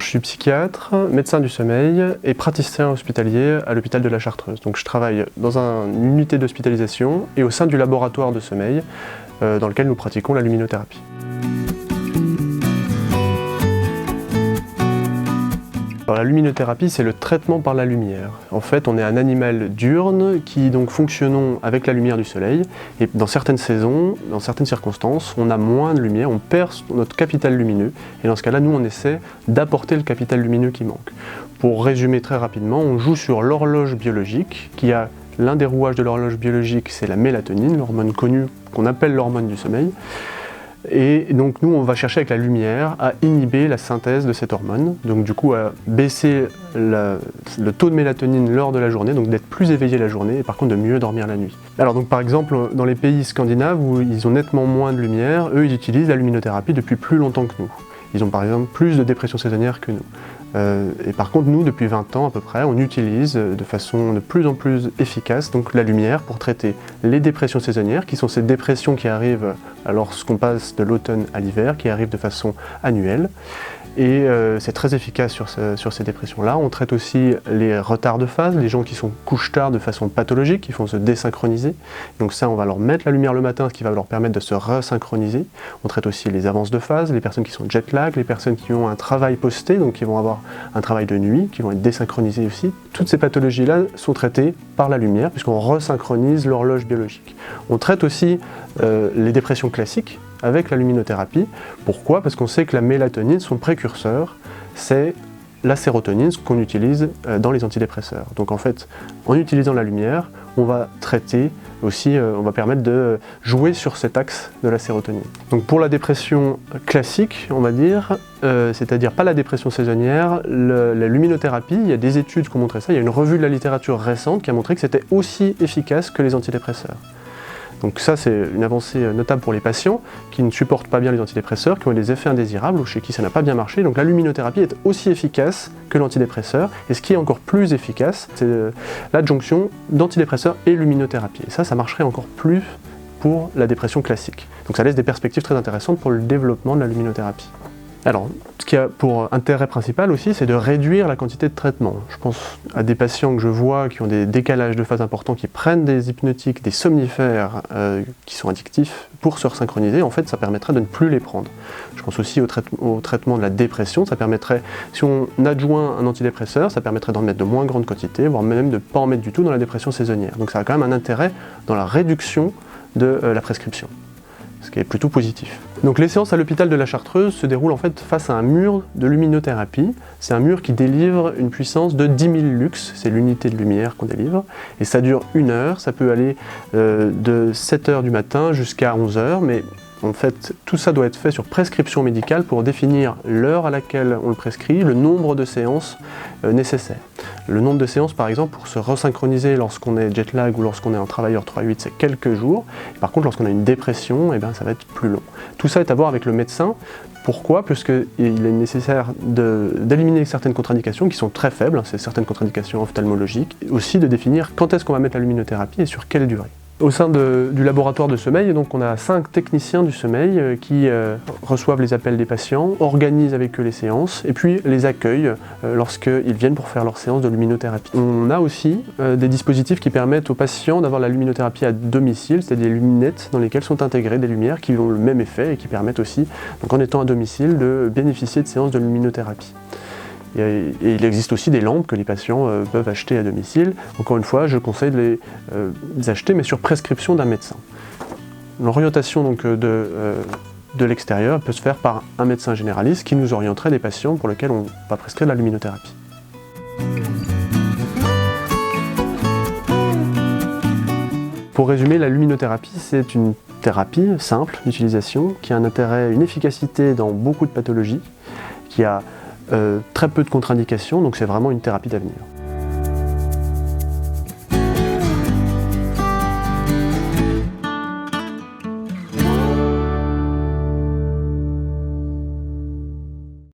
je suis psychiatre, médecin du sommeil et praticien hospitalier à l'hôpital de la Chartreuse. Donc je travaille dans une unité d'hospitalisation et au sein du laboratoire de sommeil dans lequel nous pratiquons la luminothérapie. Alors, la luminothérapie, c'est le traitement par la lumière. En fait, on est un animal diurne qui donc fonctionnons avec la lumière du soleil. Et dans certaines saisons, dans certaines circonstances, on a moins de lumière, on perd notre capital lumineux. Et dans ce cas-là, nous, on essaie d'apporter le capital lumineux qui manque. Pour résumer très rapidement, on joue sur l'horloge biologique qui a l'un des rouages de l'horloge biologique, c'est la mélatonine, l'hormone connue qu'on appelle l'hormone du sommeil. Et donc nous, on va chercher avec la lumière à inhiber la synthèse de cette hormone, donc du coup à baisser le taux de mélatonine lors de la journée, donc d'être plus éveillé la journée et par contre de mieux dormir la nuit. Alors donc par exemple, dans les pays scandinaves où ils ont nettement moins de lumière, eux ils utilisent la luminothérapie depuis plus longtemps que nous. Ils ont par exemple plus de dépression saisonnière que nous. Et par contre, nous, depuis 20 ans à peu près, on utilise de façon de plus en plus efficace donc la lumière pour traiter les dépressions saisonnières, qui sont ces dépressions qui arrivent lorsqu'on passe de l'automne à l'hiver, qui arrivent de façon annuelle. Et c'est très efficace sur ces dépressions-là. On traite aussi les retards de phase, les gens qui sont couche-tard de façon pathologique, qui font se désynchroniser. Donc ça, on va leur mettre la lumière le matin, ce qui va leur permettre de se resynchroniser. On traite aussi les avances de phase, les personnes qui sont jet lag, les personnes qui ont un travail posté, donc qui vont avoir un travail de nuit, qui vont être désynchronisées aussi. Toutes ces pathologies-là sont traitées par la lumière, puisqu'on resynchronise l'horloge biologique. On traite aussi les dépressions classiques, avec la luminothérapie. Pourquoi? Parce qu'on sait que la mélatonine, son précurseur, c'est la sérotonine, ce qu'on utilise dans les antidépresseurs. Donc en fait, en utilisant la lumière, on va traiter aussi, on va permettre de jouer sur cet axe de la sérotonine. Donc pour la dépression classique, on va dire, c'est-à-dire pas la dépression saisonnière, la luminothérapie, il y a des études qui ont montré ça, il y a une revue de la littérature récente qui a montré que c'était aussi efficace que les antidépresseurs. Donc ça, c'est une avancée notable pour les patients qui ne supportent pas bien les antidépresseurs, qui ont des effets indésirables ou chez qui ça n'a pas bien marché. Donc la luminothérapie est aussi efficace que l'antidépresseur. Et ce qui est encore plus efficace, c'est l'adjonction d'antidépresseurs et luminothérapie. Et ça marcherait encore plus pour la dépression classique. Donc ça laisse des perspectives très intéressantes pour le développement de la luminothérapie. Alors, ce qui a pour intérêt principal aussi, c'est de réduire la quantité de traitement. Je pense à des patients que je vois qui ont des décalages de phase importants, qui prennent des hypnotiques, des somnifères qui sont addictifs pour se resynchroniser. En fait, ça permettrait de ne plus les prendre. Je pense aussi au traitement de la dépression. Ça permettrait, si on adjoint un antidépresseur, ça permettrait d'en mettre de moins grandes quantités, voire même de ne pas en mettre du tout dans la dépression saisonnière. Donc ça a quand même un intérêt dans la réduction de la prescription, ce qui est plutôt positif. Donc les séances à l'hôpital de la Chartreuse se déroulent en fait face à un mur de luminothérapie. C'est un mur qui délivre une puissance de 10 000 lux, c'est l'unité de lumière qu'on délivre, et ça dure 1 heure, ça peut aller de 7 h du matin jusqu'à 11 h, mais en fait tout ça doit être fait sur prescription médicale pour définir l'heure à laquelle on le prescrit, le nombre de séances nécessaires. Le nombre de séances, par exemple, pour se resynchroniser lorsqu'on est jet lag ou lorsqu'on est en travailleur 3-8, c'est quelques jours. Et par contre, lorsqu'on a une dépression, eh bien, ça va être plus long. Tout ça est à voir avec le médecin. Pourquoi? Puisqu'il est nécessaire d'éliminer certaines contre-indications qui sont très faibles, c'est certaines contre-indications ophtalmologiques, et aussi de définir quand est-ce qu'on va mettre la luminothérapie et sur quelle durée. Au sein du laboratoire de sommeil, donc, on a 5 techniciens du sommeil qui reçoivent les appels des patients, organisent avec eux les séances et puis les accueillent lorsqu'ils viennent pour faire leur séance de luminothérapie. On a aussi des dispositifs qui permettent aux patients d'avoir la luminothérapie à domicile, c'est-à-dire des lunettes dans lesquelles sont intégrées des lumières qui ont le même effet et qui permettent aussi, donc, en étant à domicile, de bénéficier de séances de luminothérapie. Et il existe aussi des lampes que les patients peuvent acheter à domicile. Encore une fois, je conseille de les acheter, mais sur prescription d'un médecin. L'orientation donc, de l'extérieur peut se faire par un médecin généraliste qui nous orienterait des patients pour lesquels on va prescrire de la luminothérapie. Pour résumer, la luminothérapie, c'est une thérapie simple d'utilisation qui a un intérêt, une efficacité dans beaucoup de pathologies, qui a très peu de contre-indications, donc c'est vraiment une thérapie d'avenir.